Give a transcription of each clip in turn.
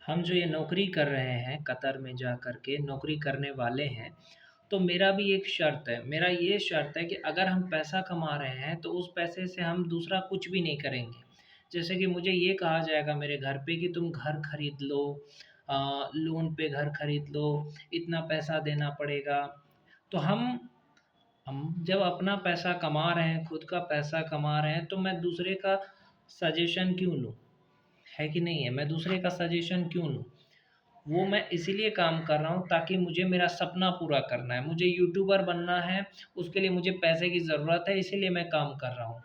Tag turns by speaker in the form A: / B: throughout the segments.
A: हम जो ये नौकरी कर रहे हैं कतर में जा कर के नौकरी करने वाले हैं, तो मेरा भी एक शर्त है। मेरा ये शर्त है कि अगर हम पैसा कमा रहे हैं, तो उस पैसे से हम दूसरा कुछ भी नहीं करेंगे। जैसे कि मुझे ये कहा जाएगा मेरे घर पे कि तुम घर खरीद लो, लोन पे घर खरीद लो, इतना पैसा देना पड़ेगा। तो हम जब अपना पैसा कमा रहे हैं, खुद का पैसा कमा रहे हैं, तो मैं दूसरे का सजेशन क्यों लूँ? है कि नहीं है? मैं दूसरे का सजेशन क्यों लूँ? वो मैं इसीलिए काम कर रहा हूँ ताकि मुझे मेरा सपना पूरा करना है। मुझे यूट्यूबर बनना है, उसके लिए मुझे पैसे की ज़रूरत है, इसीलिए मैं काम कर रहा हूँ।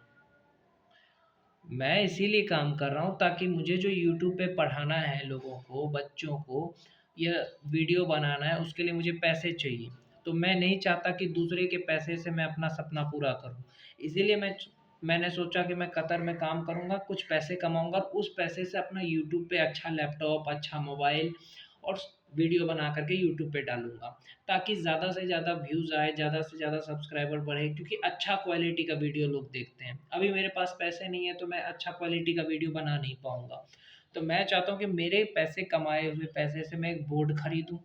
A: मैं इसीलिए काम कर रहा हूँ ताकि मुझे जो यूट्यूब पे पढ़ाना है लोगों को, बच्चों को, या वीडियो बनाना है, उसके लिए मुझे पैसे चाहिए। तो मैं नहीं चाहता कि दूसरे के पैसे से मैं अपना सपना पूरा करूँ। इसीलिए मैंने सोचा कि मैं कतर में काम करूँगा, कुछ पैसे कमाऊँगा और उस पैसे से अपना यूट्यूब पे अच्छा लैपटॉप, अच्छा मोबाइल और वीडियो बना कर के यूट्यूब पे डालूँगा। ताकि ज़्यादा से ज़्यादा व्यूज़ आए, ज़्यादा से ज़्यादा सब्सक्राइबर बढ़े, क्योंकि अच्छा क्वालिटी का वीडियो लोग देखते हैं। अभी मेरे पास पैसे नहीं है, तो मैं अच्छा क्वालिटी का वीडियो बना नहीं पाऊँगा। तो मैं चाहता हूँ कि मेरे पैसे कमाए हुए पैसे से मैं एक बोर्ड खरीदूँ,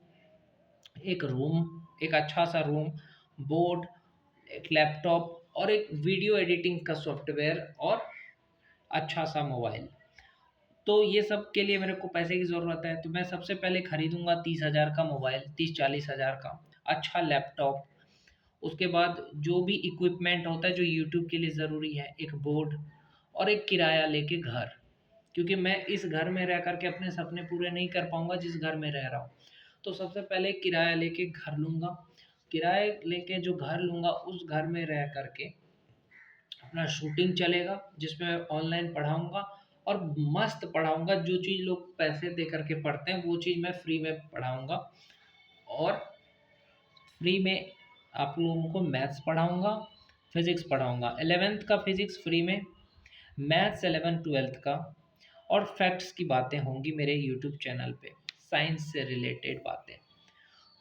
A: एक रूम, एक अच्छा-सा रूम, बोर्ड, एक लैपटॉप और एक वीडियो एडिटिंग का सॉफ्टवेयर और अच्छा-सा मोबाइल। तो ये सब के लिए मेरे को पैसे की ज़रूरत है, तो मैं सबसे पहले खरीदूँगा 30,000 का मोबाइल, 30-40 हज़ार का, अच्छा लैपटॉप, उसके बाद जो भी इक्विपमेंट होता है जो यूट्यूब के लिए ज़रूरी है, एक बोर्ड और एक किराया लेके घर। क्योंकि मैं इस घर में रह कर के अपने सपने पूरे नहीं कर पाऊँगा जिस घर में रह रहा हूँ। तो सबसे पहले किराया लेके घर लूँगा, किराए लेके जो घर लूँगा उस घर में रह कर के अपना शूटिंग चलेगा, जिसमें ऑनलाइन पढ़ाऊँगा और मस्त पढ़ाऊँगा। जो चीज़ लोग पैसे दे कर के पढ़ते हैं, वो चीज़ मैं फ्री में पढ़ाऊँगा और फ्री में आप लोगों को मैथ्स पढ़ाऊँगा, फिज़िक्स पढ़ाऊँगा। 11th का फिज़िक्स फ्री में, मैथ्स 11th-12th का और फैक्ट्स की बातें होंगी मेरे यूट्यूब चैनल पे, साइंस से रिलेटेड बातें।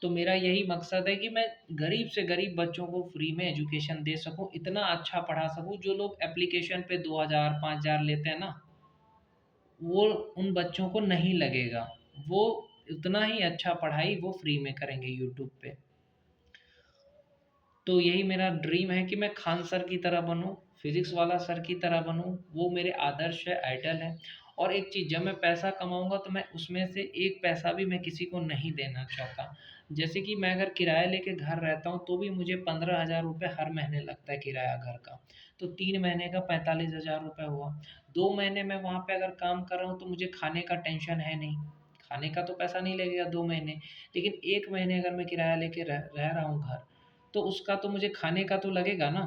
A: तो मेरा यही मकसद है कि मैं गरीब से गरीब बच्चों को फ्री में एजुकेशन दे सकूँ, इतना अच्छा पढ़ा सकूँ। जो लोग एप्लीकेशन पे 2000 5000 लेते हैं ना, वो उन बच्चों को नहीं लगेगा। वो उतना ही अच्छा पढ़ाई वो फ्री में करेंगे यूट्यूब पे। तो यही मेरा ड्रीम है कि मैं खान सर की तरह बनूँ, फिज़िक्स वाला सर की तरह बनूँ, वो मेरे आदर्श है, आइडल है। और एक चीज़, जब मैं पैसा कमाऊँगा तो मैं उसमें से एक पैसा भी मैं किसी को नहीं देना चाहता। जैसे कि मैं अगर किराया लेके घर रहता हूँ, तो भी मुझे 15,000 रुपए हर महीने लगता है किराया घर का। तो 3 महीने का 45,000 रुपए हुआ। 2 महीने मैं वहाँ पे अगर काम कर रहा हूँ, तो मुझे खाने का टेंशन है नहीं। खाने का तो पैसा नहीं लगेगा 2 महीने, लेकिन 1 महीने अगर मैं किराया लेके रह रहा हूँ घर, तो उसका तो मुझे खाने का तो लगेगा ना,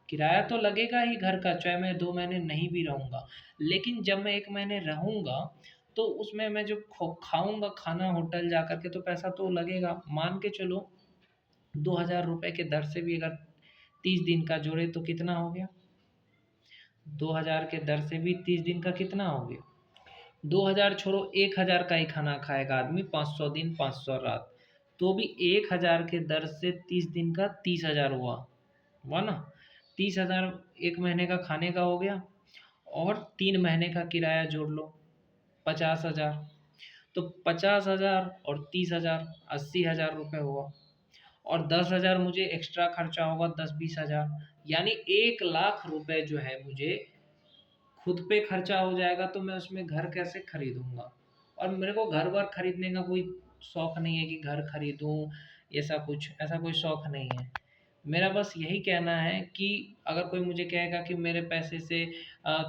A: किराया तो लगेगा ही घर का, चाहे मैं 2 महीने नहीं भी रहूँगा। लेकिन जब मैं 1 महीने रहूँगा, तो उसमें मैं जो खाऊँगा खाना होटल जा कर के, तो पैसा तो लगेगा। मान के चलो 2,000 रुपए के दर से भी अगर 30 दिन का जोड़े तो कितना हो गया? 2,000 के दर से भी 30 दिन का कितना हो गया? 2,000 छोड़ो, 1,000 का ही खाना खाएगा आदमी, 500 दिन 500 रात। तो भी 1,000 के दर से 30 दिन का 30,000 हुआ ना? 30,000 1 महीने का खाने का हो गया और 3 महीने का किराया जोड़ लो, 50,000। तो 50,000 और 30,000 80,000 रुपए हुआ और 10,000 मुझे एक्स्ट्रा खर्चा होगा, 10-20,000, यानी 1,00,000 रुपए जो है मुझे खुद पे खर्चा हो जाएगा। तो मैं उसमें घर कैसे खरीदूँगा? और मेरे को घर-वर खरीदने का कोई शौक नहीं है कि घर खरीदूँ, ऐसा कोई शौक नहीं है। मेरा बस यही कहना है कि अगर कोई मुझे कहेगा कि मेरे पैसे से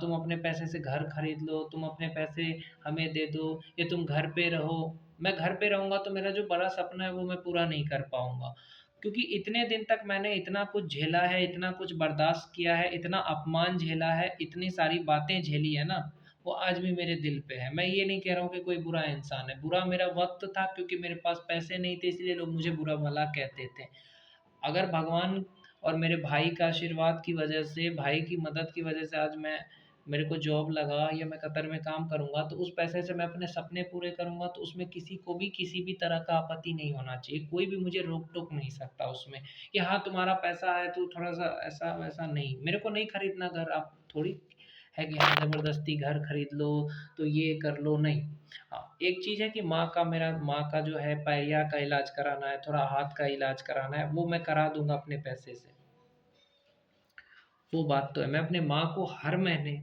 A: तुम अपने पैसे से घर खरीद लो, तुम अपने पैसे हमें दे दो या तुम घर पे रहो। मैं घर पे रहूँगा तो मेरा जो बड़ा सपना है वो मैं पूरा नहीं कर पाऊँगा। क्योंकि इतने दिन तक मैंने इतना कुछ झेला है, इतना कुछ बर्दाश्त किया है, इतना अपमान झेला है, इतनी सारी बातें झेली है ना, वो आज भी मेरे दिल पे है। मैं ये नहीं कह रहा हूँ कि कोई बुरा इंसान है, बुरा मेरा वक़्त था, क्योंकि मेरे पास पैसे नहीं थे, इसलिए लोग मुझे बुरा-भला कहते थे। अगर भगवान और मेरे भाई का आशीर्वाद की वजह से, भाई की मदद की वजह से आज मेरे को जॉब लगा या मैं कतर में काम करूँगा, तो उस पैसे से मैं अपने सपने पूरे करूँगा, तो उसमें किसी को भी किसी भी तरह का आपत्ति नहीं होना चाहिए। कोई भी मुझे रोक-टोक नहीं सकता उसमें कि हाँ, तुम्हारा पैसा है तो थोड़ा-सा ऐसा-वैसा नहीं। मेरे को नहीं खरीदना घर, आप थोड़ी है कि हाँ ज़बरदस्ती घर खरीद लो, तो ये कर लो, नहीं। हाँ, एक चीज़ है कि माँ का जो है पैरिया का इलाज कराना है, थोड़ा हाथ का इलाज कराना है, वो मैं करा दूँगा अपने पैसे से। वो बात तो है, मैं अपने माँ को हर महीने,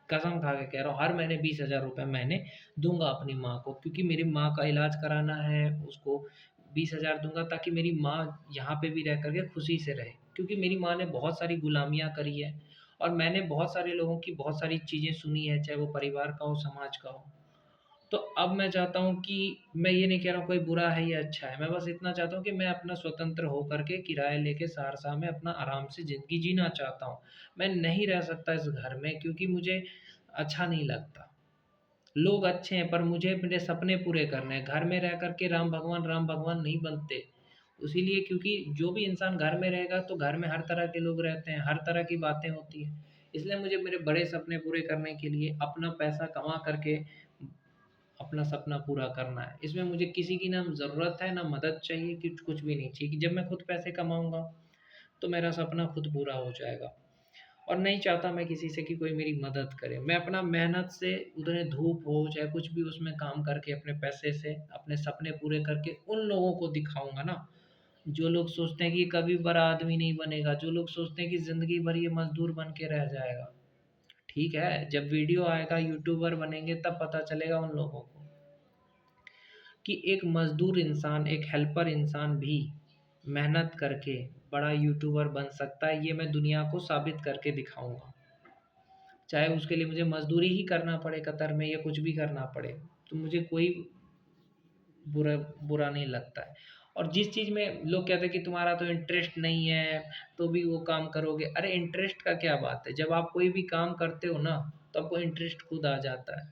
A: कसम खा के कह रहा हूँ, हर महीने 20,000 रुपये महीने दूंगा अपनी माँ को, क्योंकि मेरी माँ का इलाज कराना है, उसको 20,000 दूंगा ताकि मेरी माँ यहाँ पे भी रह करके खुशी से रहे, क्योंकि मेरी माँ ने बहुत सारी गुलामियाँ करी है और मैंने बहुत सारे लोगों की बहुत सारी चीज़ें सुनी है, चाहे वो परिवार का हो, समाज का हो। तो अब मैं चाहता हूँ कि मैं ये नहीं कह रहा हूँ कोई बुरा है या अच्छा है, मैं बस इतना चाहता हूँ कि मैं अपना स्वतंत्र होकर के किराए लेके सहरसा में अपना आराम से ज़िंदगी जीना चाहता हूँ। मैं नहीं रह सकता इस घर में, क्योंकि मुझे अच्छा नहीं लगता। लोग अच्छे हैं पर मुझे मेरे सपने पूरे करने हैं। घर में रह कर के राम भगवान नहीं बनते। इसीलिए, क्योंकि जो भी इंसान घर में रहेगा तो घर में हर तरह के लोग रहते हैं, हर तरह की बातें होती हैं। इसलिए मुझे मेरे बड़े सपने पूरे करने के लिए अपना पैसा कमा करके अपना सपना पूरा करना है। इसमें मुझे किसी की ना ज़रूरत है, ना मदद चाहिए, कुछ भी नहीं चाहिए, कि जब मैं खुद पैसे कमाऊँगा, तो मेरा सपना खुद पूरा हो जाएगा। और नहीं चाहता मैं किसी से कि कोई मेरी मदद करे। मैं अपना मेहनत से, उतने धूप हो, चाहे कुछ भी, उसमें काम करके अपने पैसे से अपने सपने पूरे करके उन लोगों को दिखाऊँगा ना, जो लोग सोचते हैं कि ये कभी बड़ा आदमी नहीं बनेगा, जो लोग सोचते हैं कि ज़िंदगी भर ये मज़दूर बन के रह जाएगा। ठीक है, जब वीडियो आएगा, यूट्यूबर बनेंगे, तब पता चलेगा उन लोगों को कि एक मज़दूर इंसान, एक हेल्पर इंसान भी मेहनत करके बड़ा यूट्यूबर बन सकता है। ये मैं दुनिया को साबित करके दिखाऊँगा। चाहे उसके लिए मुझे मज़दूरी ही करना पड़े कतर में, या कुछ भी करना पड़े, तो मुझे कोई बुरा बुरा नहीं लगता है। और जिस चीज़ में लोग कहते हैं कि तुम्हारा तो इंटरेस्ट नहीं है, तो भी वो काम करोगे। अरे इंटरेस्ट का क्या बात है? जब आप कोई भी काम करते हो ना, तो आपको इंटरेस्ट खुद आ जाता है,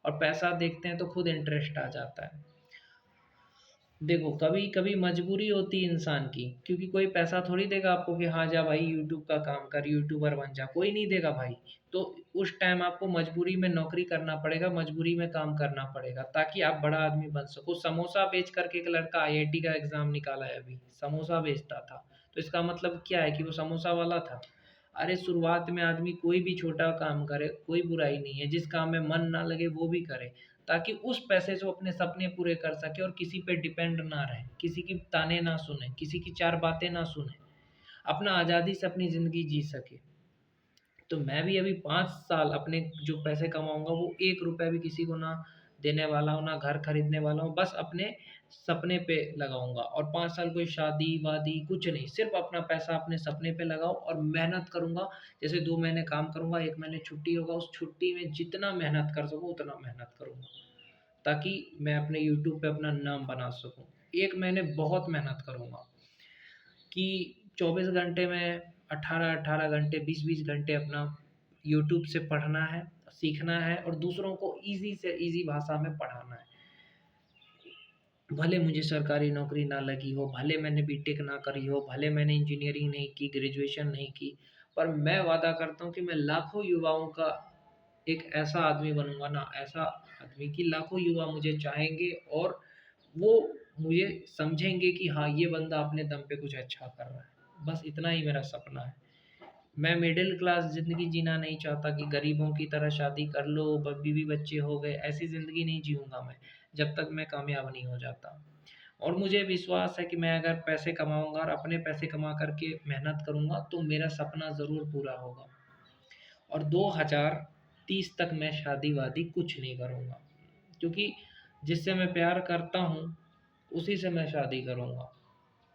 A: और पैसा देखते हैं तो खुद इंटरेस्ट आ जाता है। देखो, कभी-कभी मजबूरी होती है इंसान की, क्योंकि कोई पैसा थोड़ी देगा आपको कि हाँ, जा भाई यूट्यूब का काम कर, यूट्यूबर बन जा, कोई नहीं देगा भाई। तो उस टाइम आपको मजबूरी में नौकरी करना पड़ेगा, मजबूरी में काम करना पड़ेगा, ताकि आप बड़ा आदमी बन सको। समोसा बेच कर के एक लड़का आईआईटी का एग्ज़ाम निकाला है अभी, समोसा बेचता था। तो इसका मतलब क्या है कि वो समोसा वाला था? अरे शुरुआत में आदमी कोई भी छोटा काम करे, कोई बुराई नहीं है, जिस काम में मन ना लगे वो भी करे, ताकि उस पैसे से वो अपने सपने पूरे कर सके और किसी पे डिपेंड ना रहे, किसी की ताने ना सुने, किसी की 4 बातें ना सुने, अपना आज़ादी से अपनी ज़िंदगी जी सके। तो मैं भी अभी 5 साल अपने जो पैसे कमाऊँगा, वो 1 रुपया भी किसी को ना देने वाला हूँ, ना घर खरीदने वाला हूँ, बस अपने सपने पे लगाऊँगा। और 5 साल कोई शादी-वादी कुछ नहीं, सिर्फ़ अपना पैसा अपने सपने पे लगाओ और मेहनत करूँगा। जैसे 2 महीने काम करूँगा, 1 महीने छुट्टी होगा, उस छुट्टी में जितना मेहनत कर सकूँ उतना मेहनत करूँगा, ताकि मैं अपने यूट्यूब पे अपना नाम बना सकूँ। 1 महीने बहुत मेहनत करूँगा कि 24 घंटे में 18-18 घंटे, 20-20 घंटे अपना यूट्यूब से पढ़ना है, सीखना है और दूसरों को ईज़ी से ईज़ी भाषा में पढ़ाना है। भले मुझे सरकारी नौकरी ना लगी हो, भले मैंने बीटेक ना करी हो, भले मैंने इंजीनियरिंग नहीं की, ग्रेजुएशन नहीं की, पर मैं वादा करता हूँ कि मैं लाखों युवाओं का एक ऐसा आदमी बनूँगा ना, ऐसा आदमी कि लाखों युवा मुझे चाहेंगे और वो मुझे समझेंगे कि हाँ, ये बंदा अपने दम पे कुछ अच्छा कर रहा है। बस इतना ही मेरा सपना है। मैं मिडिल क्लास ज़िंदगी जीना नहीं चाहता कि गरीबों की तरह शादी कर लो, बीवी बच्चे हो गए, ऐसी ज़िंदगी नहीं जीऊँगा मैं, जब तक मैं कामयाब नहीं हो जाता। और मुझे विश्वास है कि मैं अगर पैसे कमाऊँगा और अपने पैसे कमा कर के मेहनत करूँगा, तो मेरा सपना ज़रूर पूरा होगा। और 2030 तक मैं शादी-वादी कुछ नहीं करूँगा, क्योंकि जिससे मैं प्यार करता हूँ, उसी से मैं शादी करूँगा।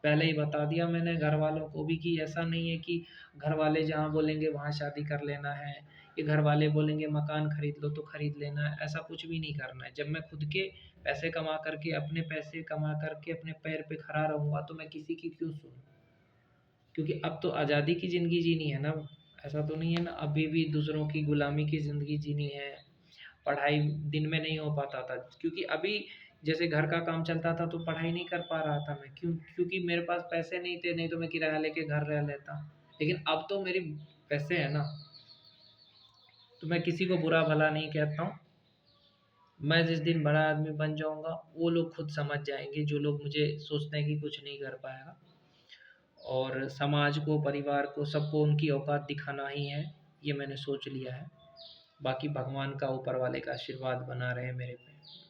A: पहले ही बता दिया मैंने घरवालों को भी कि ऐसा नहीं है कि घरवाले जहाँ बोलेंगे वहाँ शादी कर लेना है, या घरवाले बोलेंगे मकान खरीद लो तो खरीद लेना है, ऐसा कुछ भी नहीं करना है। जब मैं खुद के पैसे कमा कर के, अपने पैसे कमा कर के अपने पैर पे खड़ा रहूँगा, तो मैं किसी की क्यों सुनूँ? क्योंकि अब तो आज़ादी की ज़िंदगी जीनी है ना, ऐसा तो नहीं है ना अभी भी दूसरों की गुलामी की ज़िंदगी जीनी है। पढ़ाई दिन में नहीं हो पाता था, क्योंकि अभी जैसे घर का काम चलता था तो पढ़ाई नहीं कर पा रहा था मैं, क्योंकि मेरे पास पैसे नहीं थे, नहीं तो मैं किराया लेके घर रह लेता। लेकिन अब तो मेरे पैसे हैं ना, तो मैं किसी को बुरा भला नहीं कहता हूँ। मैं जिस दिन बड़ा आदमी बन जाऊँगा, वो लोग खुद समझ जाएँगे, जो लोग मुझे सोचते हैं कि कुछ नहीं कर पाएगा। और समाज को, परिवार को, सबको उनकी औकात दिखाना ही है। ये मैंने सोच लिया है। बाकी भगवान का, ऊपर वाले का आशीर्वाद बना रहे मेरे पे।